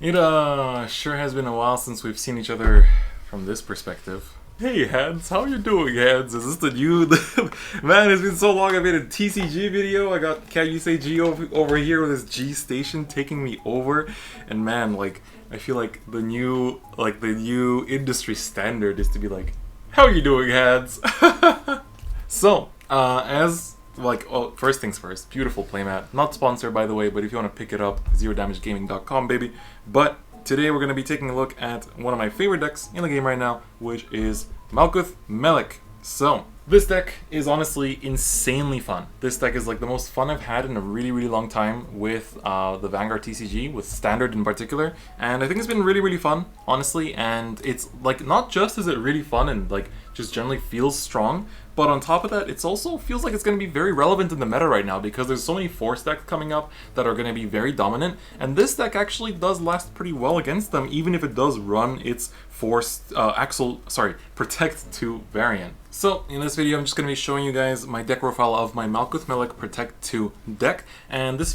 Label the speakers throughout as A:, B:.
A: It sure has been a while since we've seen each other from this perspective. Hey Hans, how you doing, Hans? Is this the new... Man, it's been so long. I made a TCG video. I got Can You Say G over here with his G station taking me over. And man, like, I feel like the new industry standard is to be like, how you doing, Hans? So, first things first, beautiful playmat. Not sponsored, by the way, but if you want to pick it up, zerodamagegaming.com, baby. But today we're going to be taking a look at one of my favorite decks in the game right now, which is Malkuth-melekh. So, this deck is honestly insanely fun. This deck is like the most fun I've had in a really, really long time with the Vanguard TCG, with Standard in particular. And I think it's been really, really fun, honestly. And it's like, not just is it really fun and like just generally feels strong, but on top of that, it also feels like it's going to be very relevant in the meta right now because there's so many Force decks coming up that are going to be very dominant, and this deck actually does last pretty well against them, even if it does run its Protect 2 variant. So, in this video, I'm just going to be showing you guys my deck profile of my Malkuth-melekh Protect 2 deck, and this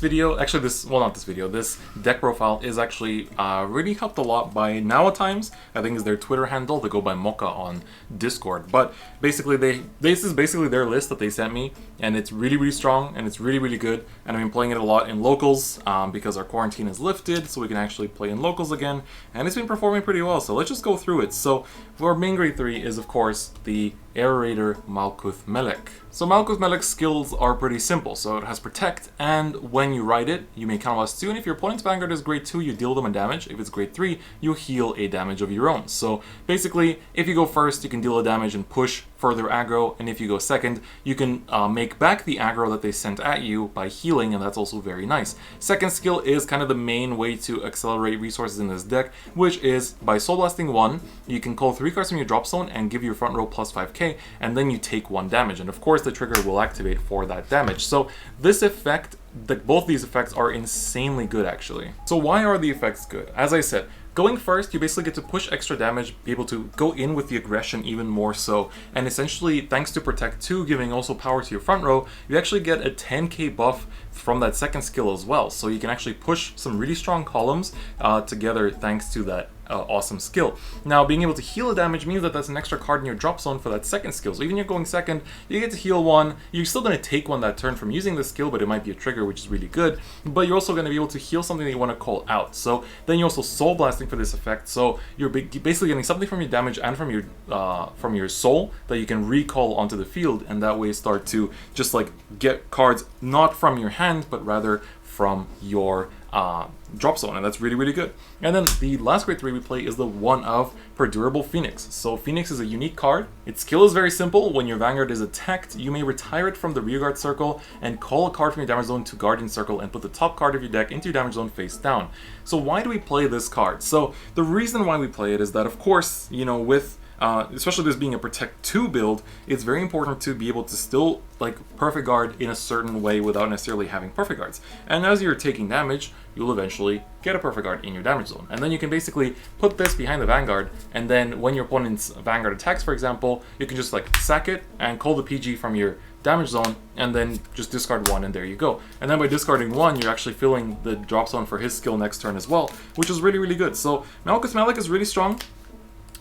A: deck profile is actually really helped a lot by Naotimez. I think is their Twitter handle. They go by Mocha on Discord, but basically this is basically their list that they sent me, and it's really, really strong, and it's really, really good, and I've been playing it a lot in locals because our quarantine is lifted, so we can actually play in locals again, and it's been performing pretty well, so let's just go through it. So, our main grade 3 is, of course, the Aerator Malkuth-melekh. So Malkuth-melek's skills are pretty simple. So it has Protect, and when you ride it, you may counterblast 2, and if your opponent's Vanguard is grade 2, you deal them a damage. If it's grade 3, you heal a damage of your own. So basically, if you go first, you can deal a damage and push further aggro, and if you go second, you can make back the aggro that they sent at you by healing, and that's also very nice. Second skill is kind of the main way to accelerate resources in this deck, which is by Soul Blasting 1, you can call 3 cards from your drop zone and give your front row plus 5k, and then you take 1 damage, and of course the trigger will activate for that damage. So this effect, both these effects are insanely good actually. So why are the effects good? As I said, going first, you basically get to push extra damage, be able to go in with the aggression even more so, and essentially, thanks to Protect 2 giving also power to your front row, you actually get a 10k buff from that second skill as well, so you can actually push some really strong columns together thanks to that awesome skill. Now, being able to heal a damage means that that's an extra card in your drop zone for that second skill, so even if you're going second, you get to heal 1, you're still going to take 1 that turn from using the skill, but it might be a trigger, which is really good, but you're also going to be able to heal something that you want to call out. So then you're also Soul Blasting for this effect, so you're basically getting something from your damage and from your soul that you can recall onto the field, and that way start to just like get cards not from your hand, but rather from your drop zone, and that's really, really good. And then the last grade 3 we play is the one of Perdurable Phoenix. So Phoenix is a unique card. Its skill is very simple. When your Vanguard is attacked, you may retire it from the rearguard circle and call a card from your damage zone to Guardian Circle and put the top card of your deck into your damage zone face down. So why do we play this card? So the reason why we play it is that, of course, you know, with especially this being a Protect 2 build, it's very important to be able to still like Perfect Guard in a certain way without necessarily having Perfect Guards. And as you're taking damage, you'll eventually get a Perfect Guard in your damage zone. And then you can basically put this behind the Vanguard, and then when your opponent's Vanguard attacks, for example, you can just like sack it and call the PG from your damage zone, and then just discard 1, and there you go. And then by discarding 1, you're actually filling the drop zone for his skill next turn as well, which is really, really good. So Malkuth-melekh is really strong.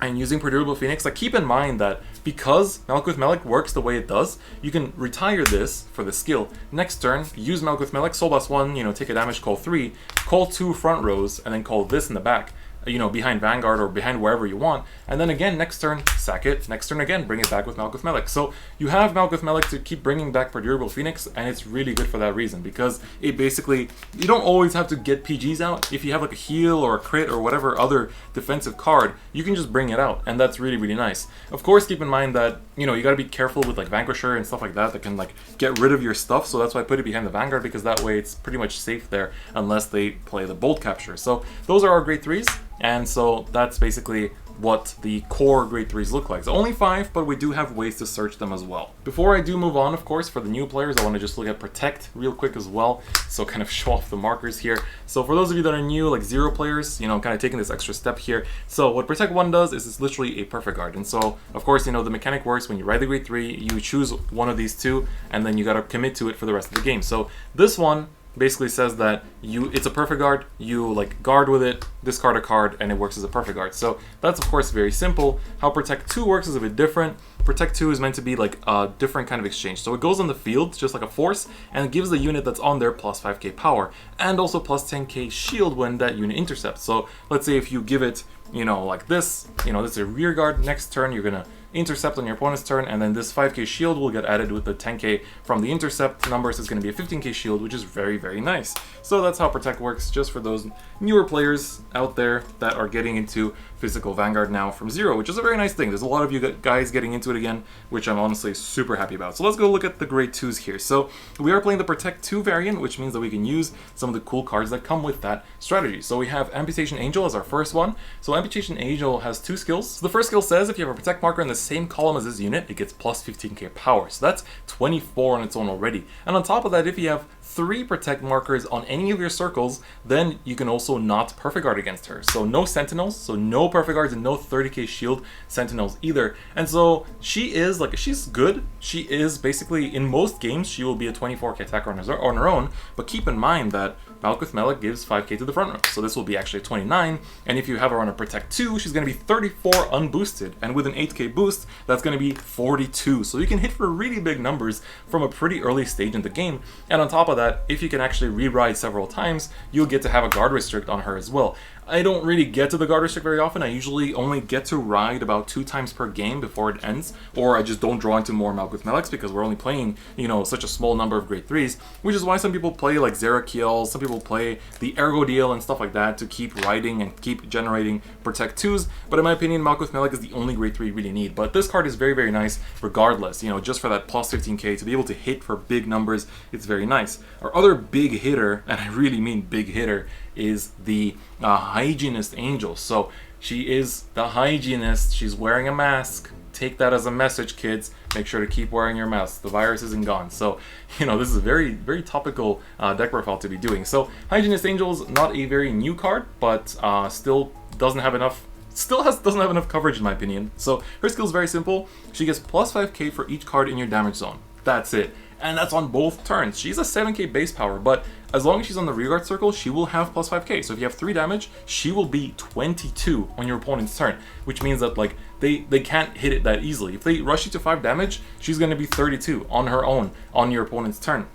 A: And using Perdurable Phoenix, like keep in mind that because Malkuth-melekh works the way it does, you can retire this for the skill. Next turn, use Malkuth-melekh, Soul Blast 1, you know, take a damage, call 3, call 2 front rows, and then call this in the back, you know, behind Vanguard or behind wherever you want, and then again next turn sack it, next turn again bring it back with Malkuth-melekh. So you have Malkuth-melekh to keep bringing back Perdurable Phoenix, and it's really good for that reason, because it basically, you don't always have to get PGs out. If you have like a heal or a crit or whatever other defensive card, you can just bring it out, and that's really, really nice. Of course, keep in mind that, you know, you gotta be careful with like Vanquisher and stuff like that can like get rid of your stuff, so that's why I put it behind the Vanguard, because that way it's pretty much safe there unless they play the Bolt Capture. So those are our grade 3s. And so that's basically what the core grade 3s look like. So only 5, but we do have ways to search them as well. Before I do move on, of course, for the new players, I want to just look at Protect real quick as well, so kind of show off the markers here. So for those of you that are new, like 0 players, you know, kind of taking this extra step here. So what Protect 1 does is it's literally a Perfect Guard. And so, of course, you know, the mechanic works when you ride the grade 3, you choose one of these 2, and then you got to commit to it for the rest of the game. So this one basically says that it's a perfect guard, you like guard with it, discard a card, and it works as a perfect guard. So that's of course very simple. How Protect 2 works is a bit different. Protect 2 is meant to be like a different kind of exchange. So it goes on the field just like a force, and it gives the unit that's on there plus 5k power, and also plus 10k shield when that unit intercepts. So let's say if you give it, you know, like this, you know, this is a rear guard, next turn you're gonna intercept on your opponent's turn, and then this 5k shield will get added with the 10k from the intercept numbers. It's going to be a 15k shield, which is very, very nice. So that's how Protect works, just for those newer players out there that are getting into physical Vanguard now from zero, which is a very nice thing. There's a lot of you guys getting into it again, which I'm honestly super happy about. So let's go look at the grade 2s here. So we are playing the Protect 2 variant, which means that we can use some of the cool cards that come with that strategy. So we have Amputation Angel as our first one. So Amputation Angel has 2 skills. So the first skill says if you have a Protect marker in the same column as this unit, it gets plus 15k power. So that's 24 on its own already. And on top of that, if you have 3 Protect markers on any of your circles, then you can also not perfect guard against her. So no sentinels, so no perfect guards, and no 30k shield sentinels either. And so she is like, she's good. She is basically, in most games, she will be a 24k attacker on her own, but keep in mind that Malkuth-melekh gives 5k to the front row, so this will be actually 29, and if you have her on a Protect 2, she's going to be 34 unboosted, and with an 8k boost, that's going to be 42, so you can hit for really big numbers from a pretty early stage in the game. And on top of that, if you can actually re-ride several times, you'll get to have a guard restrict on her as well. I don't really get to the guard restrict very often. I usually only get to ride about 2 times per game before it ends, or I just don't draw into more Malkuth-melekhs because we're only playing, you know, such a small number of grade 3s, which is why some people play like Zerakiel, some people play the Ergo deal and stuff like that to keep riding and keep generating Protect 2s, but in my opinion, Malkuth-melekh is the only grade 3 you really need. But this card is very, very nice regardless, you know, just for that plus 15k, to be able to hit for big numbers, it's very nice. Our other big hitter, and I really mean big hitter, is the Hygienist Angel. So she is the hygienist, she's wearing a mask. Take that as a message, kids. Make sure to keep wearing your mask. The virus isn't gone. So, you know, this is a very, very topical deck profile to be doing. So Hygienist Angel is not a very new card, but still doesn't have enough coverage in my opinion. So her skill is very simple. She gets plus 5k for each card in your damage zone. That's it. And that's on both turns. She's a 7k base power, but as long as she's on the rearguard circle, she will have plus 5k. So if you have 3 damage, she will be 22 on your opponent's turn, which means that like they can't hit it that easily. If they rush you to 5 damage, she's going to be 32 on her own on your opponent's turn.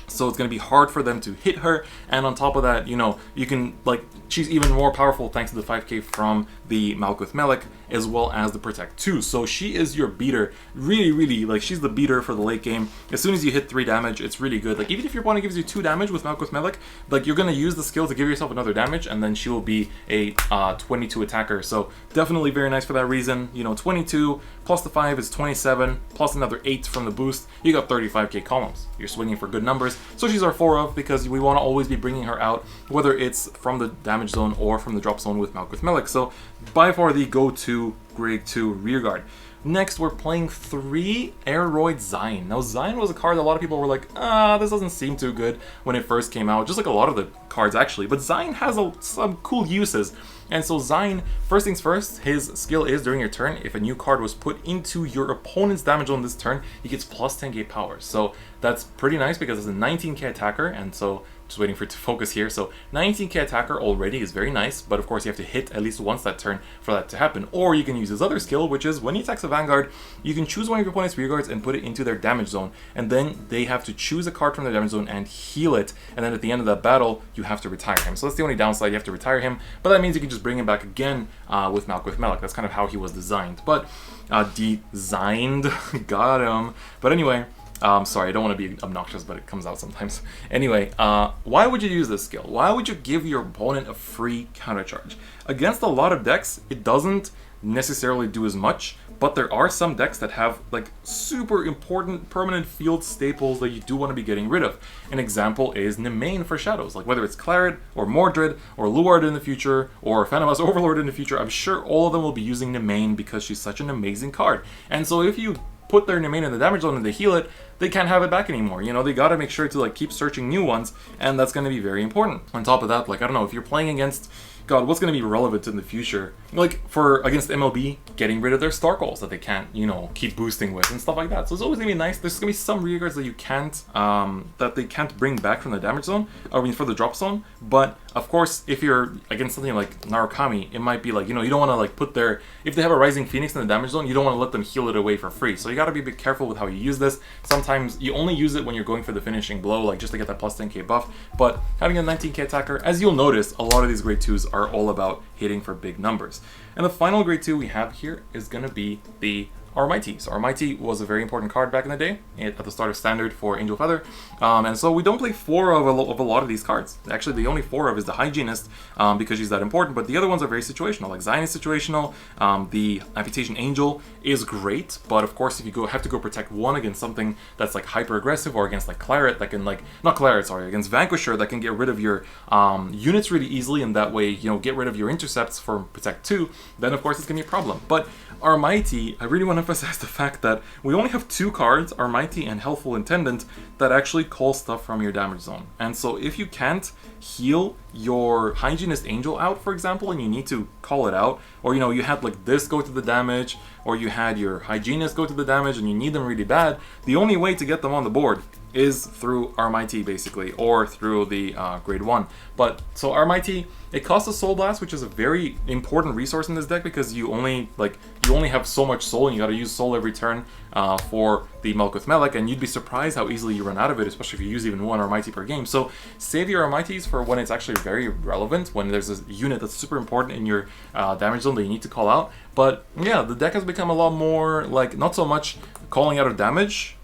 A: So it's going to be hard for them to hit her, and on top of that, you know, you can, like, she's even more powerful thanks to the 5k from the Malkuth-melekh, as well as the Protect 2. So she is your beater, really, really, like, she's the beater for the late game. As soon as you hit 3 damage, it's really good. Like, even if your opponent gives you 2 damage with Malkuth-melekh, like, you're going to use the skill to give yourself another damage, and then she will be a 22 attacker. So definitely very nice for that reason. You know, 22 plus the 5 is 27, plus another 8 from the boost, you got 35k columns. You're swinging for good numbers. So she's our 4 of, because we want to always be bringing her out, whether it's from the damage zone or from the drop zone with Malkuth-melekh. So by far the go-to grade 2 rearguard. Next, we're playing 3 Aeroid Zyne. Now, Zyne was a card that a lot of people were like, this doesn't seem too good when it first came out, just like a lot of the cards actually, but Zyne has some cool uses. And so Zyne, first things first, his skill is during your turn, if a new card was put into your opponent's damage zone this turn, he gets plus 10k power. So that's pretty nice because it's a 19k attacker, and so just waiting for it to focus here. So 19k attacker already is very nice, but of course you have to hit at least once that turn for that to happen. Or you can use his other skill, which is when he attacks a Vanguard, you can choose one of your opponent's rearguards and put it into their damage zone, and then they have to choose a card from their damage zone and heal it, and then at the end of that battle, you have to retire him. So that's the only downside, you have to retire him, but that means you can just bring him back again with Malkuth-melekh. That's kind of how he was designed. But designed, got him. But anyway, sorry, I don't want to be obnoxious, but it comes out sometimes. Anyway, why would you use this skill? Why would you give your opponent a free countercharge? Against a lot of decks, it doesn't necessarily do as much, but there are some decks that have like super important permanent field staples that you do want to be getting rid of. An example is Nemain for Shadows, like whether it's Claret or Mordred or Luard in the future or Phantomas Overlord in the future. I'm sure all of them will be using Nemain because she's such an amazing card. And so if you put their Nemain in the damage zone and they heal it, they can't have it back anymore. You know, they gotta make sure to like keep searching new ones, and that's gonna be very important. On top of that, like, I don't know, if you're playing against, God, what's going to be relevant in the future? Like, for against MLB, getting rid of their star calls that they can't, you know, keep boosting with and stuff like that. So it's always going to be nice. There's going to be some rearguards that you can't, that they can't bring back from the damage zone, I mean, for the drop zone. But, of course, if you're against something like Narukami, it might be like, you know, you don't want to, like, put their, if they have a Rising Phoenix in the damage zone, you don't want to let them heal it away for free. So you got to be a bit careful with how you use this. Sometimes you only use it when you're going for the finishing blow, like, just to get that plus 10k buff. But having a 19k attacker, as you'll notice, a lot of these grade 2s are all about hitting for big numbers. And the final grade 2 we have here is going to be the Armighty. So Armighty was a very important card back in the day at the start of Standard for Angel Feather, and so we don't play 4 of a lot of these cards. Actually, the only 4 of is the Hygienist, because she's that important, but the other ones are very situational. Like Zion is situational, the Amputation Angel is great, but of course if you have to go protect one against something that's like hyper aggressive, or against like Claret that can like, not Claret, sorry, against Vanquisher that can get rid of your units really easily, and that way, you know, get rid of your intercepts for Protect 2, then of course it's going to be a problem. But Armighty, I really want to emphasize the fact that we only have 2 cards, Armighty and Helpful Intendant, that actually call stuff from your damage zone. And so if you can't heal your Hygienist Angel out, for example, and you need to call it out, or, you know, you had like this go to the damage, or you had your Hygienist go to the damage and you need them really bad, the only way to get them on the board is through Armighty, basically, or through the grade 1. But so Armighty, it costs a Soul Blast, which is a very important resource in this deck, because you only have so much soul, and you gotta use soul every turn for the Malkuth-melekh, and you'd be surprised how easily you run out of it, especially if you use even 1 Armighty per game. So save your Armighties for when it's actually very relevant, when there's a unit that's super important in your damage zone that you need to call out. But yeah, the deck has become a lot more, like, not so much calling out of damage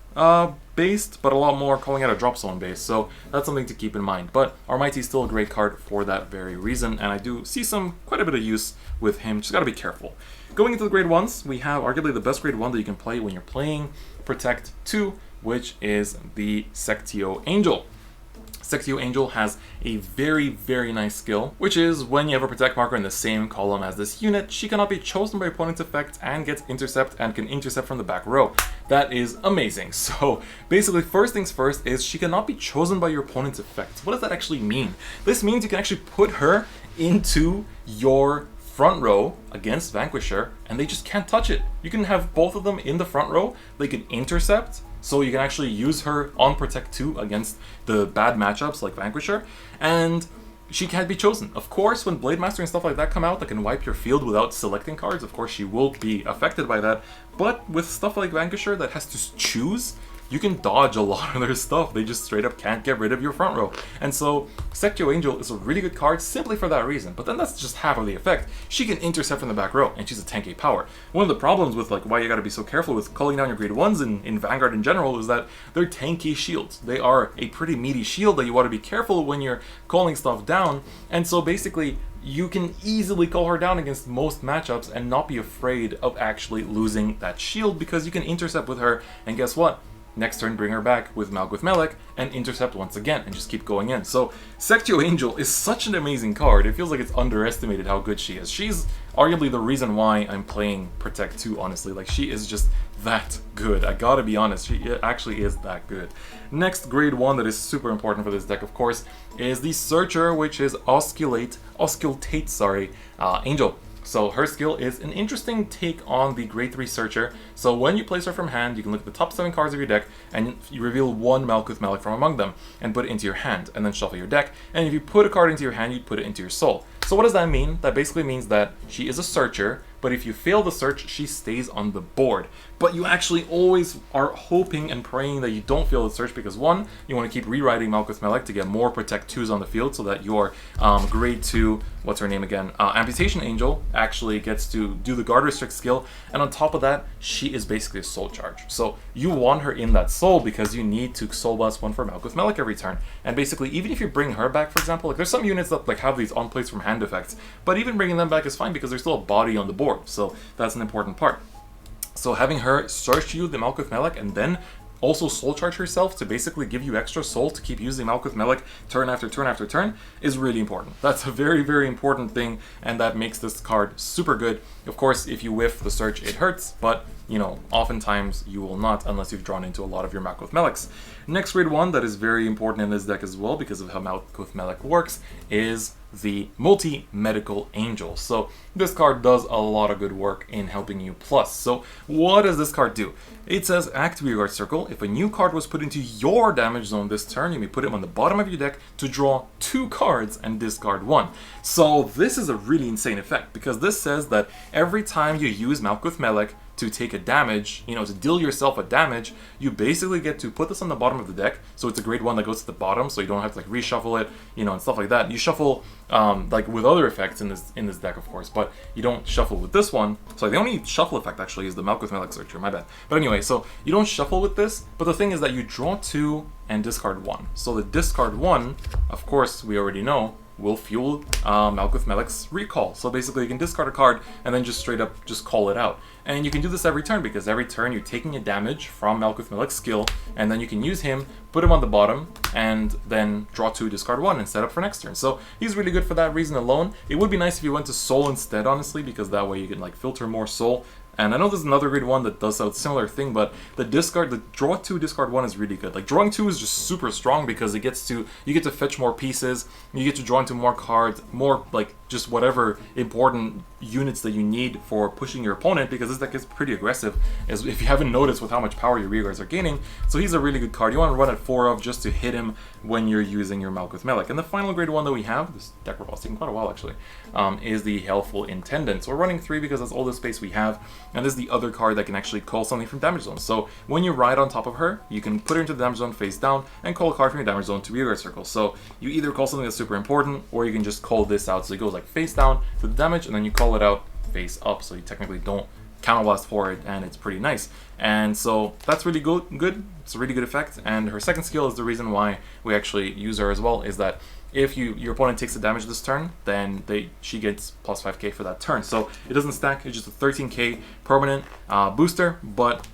A: based, but a lot more calling out a drop zone based, so that's something to keep in mind. But Armighty is still a great card for that very reason, and I do see quite a bit of use with him, just gotta be careful. Going into the grade 1s, we have arguably the best grade 1 that you can play when you're playing Protect 2, which is the Sectio Angel. Sectio Angel has a very, very nice skill, which is when you have a protect marker in the same column as this unit, she cannot be chosen by opponent's effect and gets intercept and can intercept from the back row. That is amazing. So basically, first things first is she cannot be chosen by your opponent's effect. What does that actually mean? This means you can actually put her into your front row against Vanquisher, and they just can't touch it. You can have both of them in the front row, they can intercept, so you can actually use her on Protect 2 against the bad matchups like Vanquisher, and she can't be chosen. Of course, when Blade Master and stuff like that come out that can wipe your field without selecting cards, of course she will be affected by that, but with stuff like Vanquisher that has to choose, you can dodge a lot of their stuff. They just straight up can't get rid of your front row. And so Sectio Angel is a really good card simply for that reason. But then that's just half of the effect. She can intercept from the back row, and she's a 10k power. One of the problems with like why you gotta be so careful with calling down your grade 1s in Vanguard in general is that they're 10k shields. They are a pretty meaty shield that you want to be careful when you're calling stuff down. And so basically, you can easily call her down against most matchups and not be afraid of actually losing that shield, because you can intercept with her, and guess what? Next turn, bring her back with Malkuth-melekh and intercept once again and just keep going in. So Sectio Angel is such an amazing card. It feels like it's underestimated how good she is. She's arguably the reason why I'm playing Protect 2, honestly. Like, she is just that good. I gotta be honest, she actually is that good. Next grade 1 that is super important for this deck, of course, is the Searcher, which is Auscultate, Angel. So her skill is an interesting take on the grade 3 Searcher. So when you place her from hand, you can look at the top 7 cards of your deck and you reveal 1 Malkuth-melekh from among them and put it into your hand, and then shuffle your deck. And if you put a card into your hand, you put it into your soul. So what does that mean? That basically means that she is a Searcher, but if you fail the search, she stays on the board. But you actually always are hoping and praying that you don't fail the search, because 1, you want to keep rewriting Malkuth-melekh to get more Protect 2s on the field, so that your grade 2, what's her name again, Amputation Angel actually gets to do the Guard Restrict skill, and on top of that, she is basically a soul charge. So you want her in that soul because you need to Soul Blast 1 for Malkuth-melekh every turn. And basically, even if you bring her back, for example, like there's some units that like have these on plays from hand effects, but even bringing them back is fine because there's still a body on the board. So that's an important part. So having her search you the Malkuth-melekh and then also soul charge herself to basically give you extra soul to keep using Malkuth-melekh turn after turn after turn is really important. That's a very, very important thing, and that makes this card super good. Of course, if you whiff the search, it hurts, but you know, oftentimes you will not unless you've drawn into a lot of your Malkuth-melekhs. Next grade 1 that is very important in this deck as well because of how Malkuth-melekh works is the Multi-Medical Angel. So this card does a lot of good work in helping you plus. So what does this card do? It says active rearguard circle. If a new card was put into your damage zone this turn, you may put it on the bottom of your deck to draw 2 cards and discard 1. So this is a really insane effect because this says that every time you use Malkuth-melekh to take a damage, you know, to deal yourself a damage, you basically get to put this on the bottom of the deck. So it's a grade 1 that goes to the bottom, so you don't have to like reshuffle it, you know, and stuff like that. You shuffle like with other effects in this deck, of course, but you don't shuffle with this one. So the only shuffle effect actually is the Malkuth-melekh Searcher, my bad. But anyway, so you don't shuffle with this, but the thing is that you draw 2 and discard 1. So the discard 1, of course, we already know, will fuel Malkuth-melekh's recall. So basically you can discard a card and then just straight up just call it out. And you can do this every turn because every turn you're taking a damage from Malkuth-melekh's skill, and then you can use him, put him on the bottom, and then draw 2, discard 1, and set up for next turn. So he's really good for that reason alone. It would be nice if you went to Soul instead, honestly, because that way you can like filter more Soul. And I know there's another grade 1 that does a similar thing, but the draw 2, discard 1 is really good. Like drawing 2 is just super strong because you get to fetch more pieces, you get to draw into more cards, more like just whatever important units that you need for pushing your opponent, because this deck is pretty aggressive, as if you haven't noticed with how much power your rearguards are gaining. So he's a really good card. You want to run at 4 of just to hit him when you're using your Malkuth-melekh. And the final grade 1 that we have, this deck Raval's taking quite a while actually, is the Helpful Intendant. So we're running 3 because that's all the space we have, and this is the other card that can actually call something from damage zone. So when you ride on top of her, you can put her into the damage zone face down and call a card from your damage zone to rearguard circle. So you either call something that's super important, or you can just call this out. So it goes like face down to the damage, and then you call it out face up, so you technically don't counterblast for it, and it's pretty nice. And so that's really good. It's a really good effect. And her second skill is the reason why we actually use her as well, is that if your opponent takes the damage this turn, then she gets plus 5k for that turn. So it doesn't stack, it's just a 13k permanent booster, but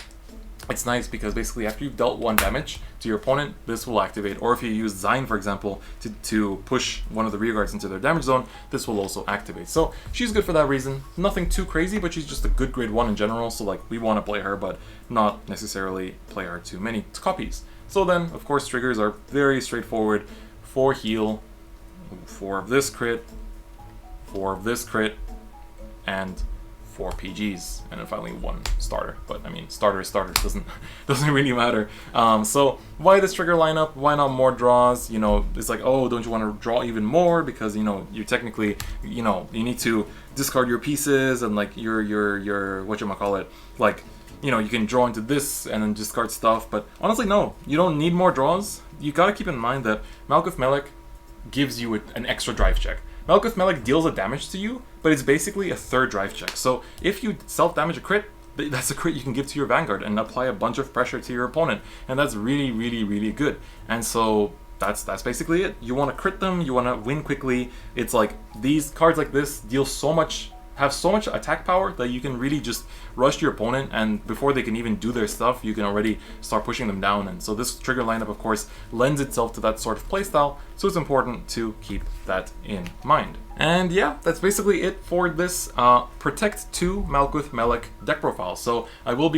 A: it's nice because basically after you've dealt 1 damage to your opponent, this will activate. Or if you use Zyne, for example, to push one of the rearguards into their damage zone, this will also activate. So she's good for that reason. Nothing too crazy, but she's just a good grade 1 in general. So like we want to play her, but not necessarily play her too many copies. So then, of course, triggers are very straightforward. 4 heal, 4 of this crit, 4 of this crit, and 4 PGs, and then finally 1 starter. But I mean, starter is starter, doesn't really matter. So why this trigger lineup? Why not more draws? You know, it's like, oh, don't you want to draw even more? Because, you know, you technically, you know, you need to discard your pieces and like your whatchamacallit, like, you know, you can draw into this and then discard stuff. But honestly, no, you don't need more draws. You gotta keep in mind that Malkuth-melekh gives you an extra drive check. Malkuth-melekh deals a damage to you, but it's basically a 3rd drive check. So if you self-damage a crit, that's a crit you can give to your Vanguard and apply a bunch of pressure to your opponent. And that's really, really, really good. And so that's basically it. You want to crit them, you want to win quickly. It's like these cards like this have so much attack power that you can really just rush your opponent, and before they can even do their stuff, you can already start pushing them down. And so this trigger lineup, of course, lends itself to that sort of playstyle, so it's important to keep that in mind. And yeah, that's basically it for this Protect 2 Malkuth-melekh deck profile. So I will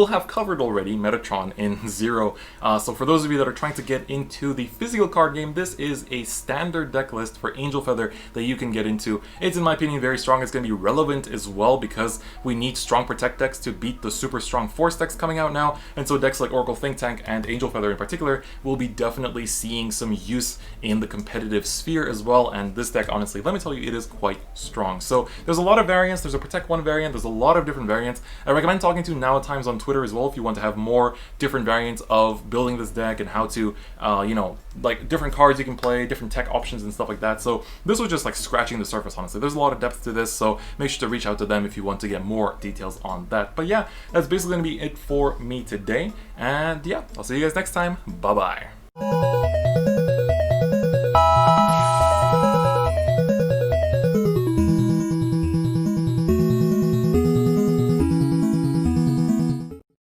A: have covered already Metatron in 0. So for those of you that are trying to get into the physical card game, this is a standard deck list for Angel Feather that you can get into. It's, in my opinion, very strong. It's going to be relevant as well because we need strong Protect decks to beat the super strong Force decks coming out now. And so decks like Oracle Think Tank and Angel Feather in particular will be definitely seeing some use in the competitive sphere as well. And this deck, honestly, let me tell you, it is quite strong. So there's a lot of variants. There's a Protect 1 variant. There's a lot of different variants. I recommend talking to Naotimez on Twitter as well if you want to have more different variants of building this deck and how to, you know, like different cards you can play, different tech options and stuff like that. So this was just like scratching the surface, honestly. There's a lot of depth to this, so make sure to reach out to them if you want to get more details on that. But yeah, that's basically going to be it for me today. And yeah, I'll see you guys next time. Bye-bye.